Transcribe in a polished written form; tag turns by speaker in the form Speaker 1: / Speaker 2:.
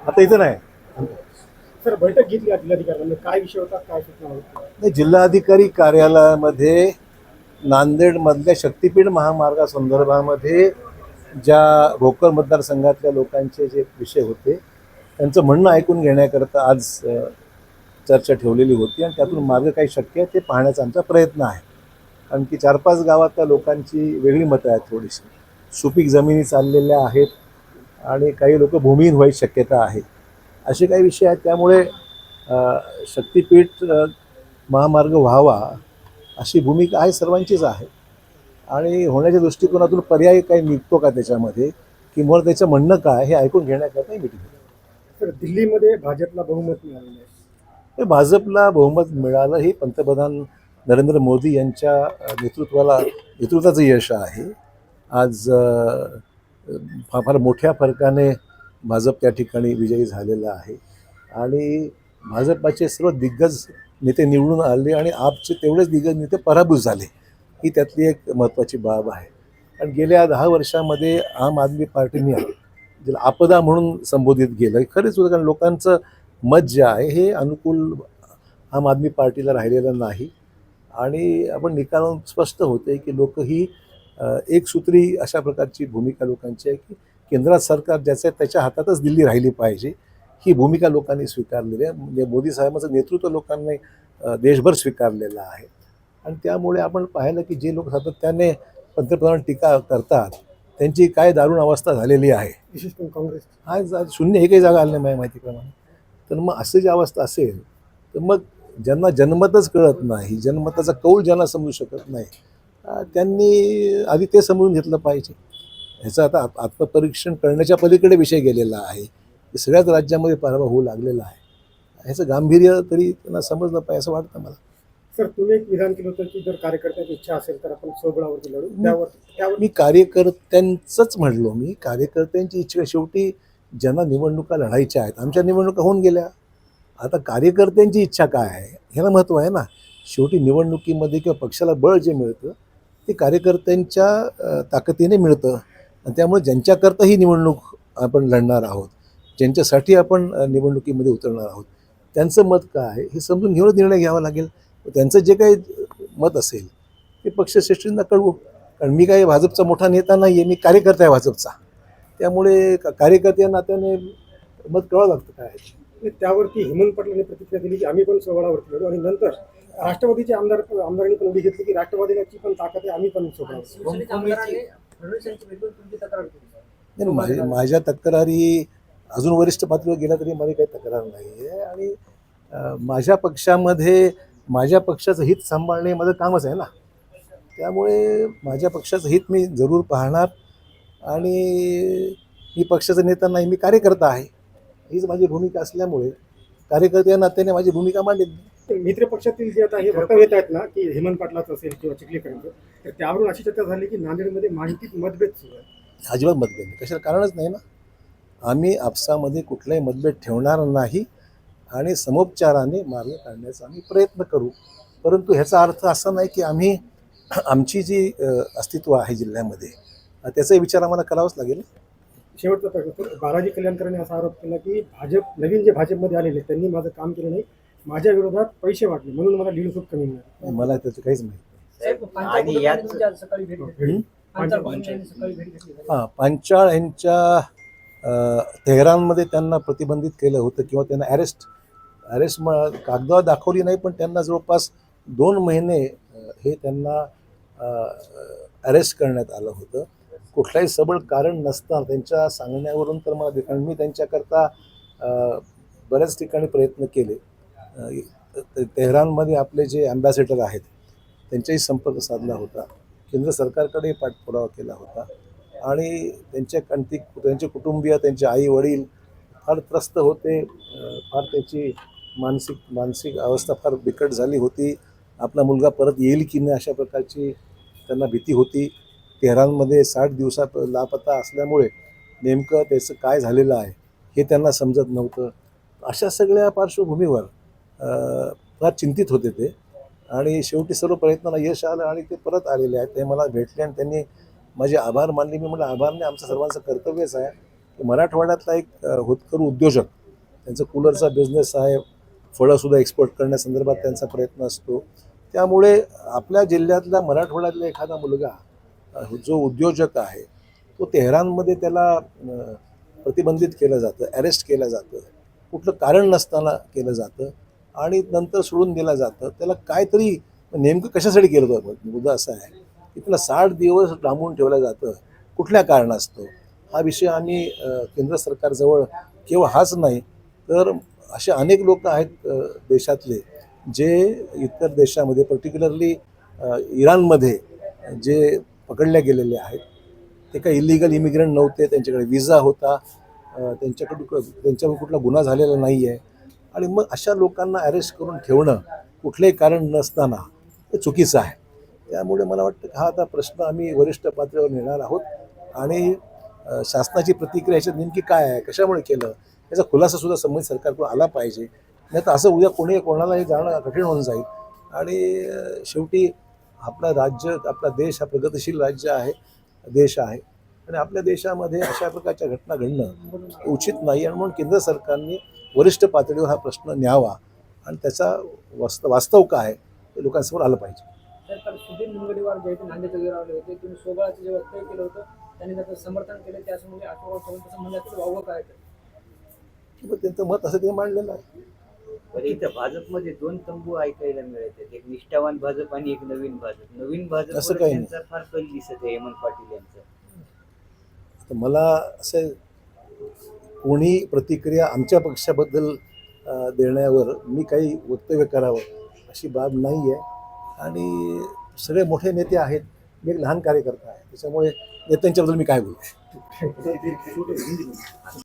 Speaker 1: आता इथं नाही.
Speaker 2: सर, बैठक घेतली का जिल्हाधिकाऱ्यांनी? काय विषय होता, काय सूचना होत्या?
Speaker 1: नाही, जिल्हाधिकारी कार्यालयामध्ये नांदेडमधल्या शक्तीपीठ महामार्गासंदर्भामध्ये ज्या भोकर मतदारसंघातल्या लोकांचे जे विषय होते त्यांचं म्हणणं ऐकून घेण्याकरता आज चर्चा ठेवलेली होती आणि त्यातून मार्ग काही शक्य आहे ते पाहण्याचा आमचा प्रयत्न आहे. कारण की 4-5 गावातल्या लोकांची वेगळी मतं आहेत, थोडीशी सुपीक जमिनी चाललेल्या आहेत आणि काही लोक भूमिहीन व्हायची शक्यता आहे. असे काही विषय आहेत. त्यामुळे शक्तीपीठ महामार्ग व्हावा अशी भूमिका आहे, सर्वांचीच आहे. आणि होण्याच्या दृष्टिकोनातून पर्याय काही निघतो का त्याच्यामध्ये, किंवा त्याचं म्हणणं काय हे ऐकून घेण्याकरता मिटिंग.
Speaker 2: सर, दिल्लीमध्ये भाजपला बहुमत मिळालेलं आहे.
Speaker 1: हे भाजपला बहुमत मिळालं हे पंतप्रधान नरेंद्र मोदी यांच्या नेतृत्वाचं यश आहे. आज फार मोठ्या फरकाने भाजप त्या ठिकाणी विजयी झालेला आहे आणि भाजपाचे सर्व दिग्गज नेते निवडून आले आणि आपचे तेवढेच दिग्गज नेते पराभूत झाले. ही त्यातली एक महत्त्वाची बाब आहे. कारण गेल्या 10 वर्षामध्ये आम आदमी पार्टीने ज्याला आपदा म्हणून संबोधित केलं, खरेच होतं. कारण लोकांचं मत जे आहे हे अनुकूल आम आदमी पार्टीला राहिलेलं नाही आणि आपण निकालावरून स्पष्ट होते की लोक ही एकसूत्री अशा प्रकारची भूमिका लोकांची आहे की केंद्रात सरकार ज्याचं आहे त्याच्या हातातच दिल्ली राहिली पाहिजे, ही भूमिका लोकांनी स्वीकारलेली आहे. म्हणजे मोदी साहेबांचं नेतृत्व लोकांनी देशभर स्वीकारलेलं आहे. आणि त्यामुळे आपण पाहिलं की जे लोक सातत्याने पंतप्रधान टीका करतात त्यांची काय दारुण अवस्था झालेली आहे.
Speaker 2: विशेष करून काँग्रेस.
Speaker 1: आज शून्य एकही जागा आली नाही माझ्या माहितीप्रमाणे. तर मग असं जी अवस्था असेल तर मग ज्यांना जनमतच कळत नाही, जनमताचा कौल ज्यांना समजू शकत नाही, त्यांनी आधी ते समजून घेतलं पाहिजे. ह्याचं आता आत्मपरीक्षण करण्याच्या पलीकडे विषय गेलेला आहे की सगळ्याच राज्यामध्ये पराभव होऊ लागलेला आहे. ह्याचं गांभीर्य तरी त्यांना समजलं पाहिजे असं वाटतं मला.
Speaker 2: सर, तुम्ही एक विधान केलं होतं की जर कार्यकर्त्यांची इच्छा असेल तर आपण स्वबळावरती लढू. त्यावर
Speaker 1: मी कार्यकर्त्यांचंच म्हणलो. मी कार्यकर्त्यांची इच्छा, शेवटी ज्यांना निवडणुका लढायच्या आहेत, आमच्या निवडणुका होऊन गेल्या. आता कार्यकर्त्यांची इच्छा काय आहे ह्याला महत्त्व आहे ना. शेवटी निवडणुकीमध्ये किंवा पक्षाला बळ जे मिळतं ते कार्यकर्त्यांच्या ताकदीने मिळतं. आणि त्यामुळे ज्यांच्याकरता ही निवडणूक आपण लढणार आहोत, ज्यांच्यासाठी आपण निवडणुकीमध्ये उतरणार आहोत, त्यांचं मत काय आहे हे समजून घेऊनच निर्णय घ्यावा लागेल. त्यांचं जे काही मत असेल ते पक्षश्रेष्ठींना कळवू. कारण मी काही भाजपचा मोठा नेता नाही आहे, मी कार्यकर्ता आहे भाजपचा. त्यामुळे कार्यकर्त्या नात्याने मत कळावं लागतं काय आहे.
Speaker 2: त्यावरती हेमंत पटलांनी प्रतिक्रिया दिली की आम्ही पण स्वबळावरती लढू. आणि नंतर राष्ट्रवादीचे आमदारांनी पण उडी घेतली की राष्ट्रवादीची पण ताकद आहे, आम्ही पण स्वबळावरती.
Speaker 1: नाही, माझ्या तक्रारी अजून वरिष्ठ पातळीवर गेल्या तरी माझी काही तक्रार नाही आहे. आणि माझ्या पक्षामध्ये माझ्या पक्षाचं हित सांभाळणे हे माझं कामच आहे ना. त्यामुळे माझ्या पक्षाचं हित मी जरूर पाहणार. आणि मी पक्षाचा नेता नाही, मी कार्यकर्ता आहे, हीच माझी भूमिका असल्यामुळे कार्यकर्त्या नात्याने माझी भूमिका मांडेल.
Speaker 2: मित्र पक्षातील जे आता हे वक्तव्य येत आहेत ना की हेमंत पाटलाचं असेल किंवा चिखलीकरांचं, तर त्यावरून अशी चर्चा झाली की नांदेडमध्ये माहितीत मतभेद सुरू आहे.
Speaker 1: अजिबात मतभेद नाही, कशाला कारणच नाही ना. आम्ही आपसामध्ये कुठलाही मतभेद ठेवणार नाही आणि समोपचाराने मार्ग काढण्याचा आम्ही प्रयत्न करू. परंतु ह्याचा अर्थ असा नाही की आम्ही आमची जी अस्तित्व आहे जिल्ह्यामध्ये त्याचा विचार आम्हाला करावाच लागेल.
Speaker 2: शेवटचा प्रश्न, बालाजी कल्याणकरांनी असा आरोप केला की नवीन जे भाजपमध्ये आलेले त्यांनी माझं काम केलं नाही, माझ्या विरोधात पैसे वाटले म्हणून मला लीड खूप कमी मिळाले.
Speaker 1: मला त्याचं काहीच माहिती नाही. हां, पांचाळ यांच्या तेहरानमध्ये त्यांना प्रतिबंधित केलं होतं किंवा त्यांना अरेस्ट कागदावर दाखवली नाही, पण त्यांना जवळपास 2 महिने हे त्यांना अरेस्ट करण्यात आलं होतं. कुठलाही सबळ कारण नसताना त्यांच्या सांगण्यावरून तर मला कारण मी त्यांच्याकरता बऱ्याच ठिकाणी प्रयत्न केले. तेहरानमध्ये आपले जे ॲम्बॅसेडर आहेत त्यांच्याही संपर्क साधला होता, केंद्र सरकारकडे पाठपुरावा केला होता. आणि त्यांचे कुटुंबीय, त्यांचे आई वडील फार त्रस्त होते. फार त्याची मानसिक अवस्था फार बिकट झाली होती. आपला मुलगा परत येईल की नाही अशा प्रकारची त्यांना भीती होती. तेहरानमध्ये 60 दिवसात लापता असल्यामुळे नेमकं त्याचं काय झालेलं आहे हे त्यांना समजत नव्हतं. अशा सगळ्या पार्श्वभूमीवर फार चिंतित होते ते. आणि शेवटी सर्व प्रयत्नांना यश आलं आणि ते परत आलेले आहेत. ते मला भेटले आणि त्यांनी माझे आभार मानले. मी म्हटलं आभार नाही, आमचं सर्वांचं कर्तव्यच आहे. मराठवाड्यातला एक होतकरू उद्योजक, त्यांचा कूलरचा बिझनेस आहे, फळंसुद्धा एक्सपोर्ट करण्यासंदर्भात त्यांचा प्रयत्न असतो. त्यामुळे आपल्या जिल्ह्यातला मराठवाड्यातला एखादा मुलगा जो उद्योजक आहे तो तेहरानमध्ये त्याला प्रतिबंधित केलं जातं, अरेस्ट केलं जातं, कुठलं कारण नसताना केलं जातं आणि नंतर सोडून दिलं जातं. त्याला काहीतरी नेमकं कशासाठी केलं होतं मुद्दा असा आहे की त्याला 60 दिवस डांबून ठेवलं जातं कुठल्या कारणास्तव. हा विषय आम्ही केंद्र सरकारजवळ केवळ हाच नाही तर असे अनेक लोक आहेत देशातले जे इतर देशामध्ये पर्टिक्युलरली इराणमध्ये जे पकडले गेलेले आहेत. ते काही इलिगल इमिग्रंट नव्हते, त्यांच्याकडे विजा होता, त्यांच्यावर कुठला गुन्हा झालेला नाही आहे आणि मग अशा लोकांना अरेस्ट करून ठेवणं कुठलंही कारण नसताना हे चुकीचं आहे. त्यामुळे मला वाटतं की हा आता प्रश्न आम्ही वरिष्ठ पातळीवर नेणार आहोत आणि शासनाची प्रतिक्रिया याच्यात नेमकी काय आहे, कशामुळे केलं याचा खुलासासुद्धा संबंधित सरकारकडून आला पाहिजे. नाही तर असं उद्या कोणालाही जाणं कठीण होऊन जाईल आणि शेवटी आपला राज्य, आपला देश हा प्रगतिशील राज्य आहे, देश आहे आणि आपल्या देशामध्ये अशा प्रकारच्या घटना घडणं उचित नाही आणि म्हणून केंद्र सरकारने वरिष्ठ पातळीवर हा प्रश्न न्यावा आणि त्याचा वास्तव काय आहे ते लोकांसमोर आलं पाहिजे.
Speaker 3: तर सुधीर मुनगंटीवार जे होते नांदेडचे गिरावले होते, तुम्ही सोबळाचं जे वक्तव्य केलं होतं त्यांनी त्याचं समर्थन केलं, त्याच्यामुळे अशोक चव्हाण तसं म्हणण्यात वावगं काय
Speaker 1: किंवा त्यांचं मत असं ते मांडलेलं आहे.
Speaker 4: पण इथं भाजपमध्ये दोन तंबू ऐकायला मिळतात, एक निष्ठावान भाजप आणि एक नवीन भाजप. नवीन भाजप
Speaker 1: असं काही नाही.
Speaker 4: त्यांचा फार कल दिसत आहे हेमंत पाटील यांचा.
Speaker 1: तर मला असं कोणी प्रतिक्रिया आमच्या पक्षाबद्दल देण्यावर मी काही वक्तव्य करावं अशी बाब नाही आहे आणि सगळे मोठे नेते आहेत, मी एक लहान कार्यकर्ता आहे, त्याच्यामुळे नेत्यांच्याबद्दल मी काय बोलू.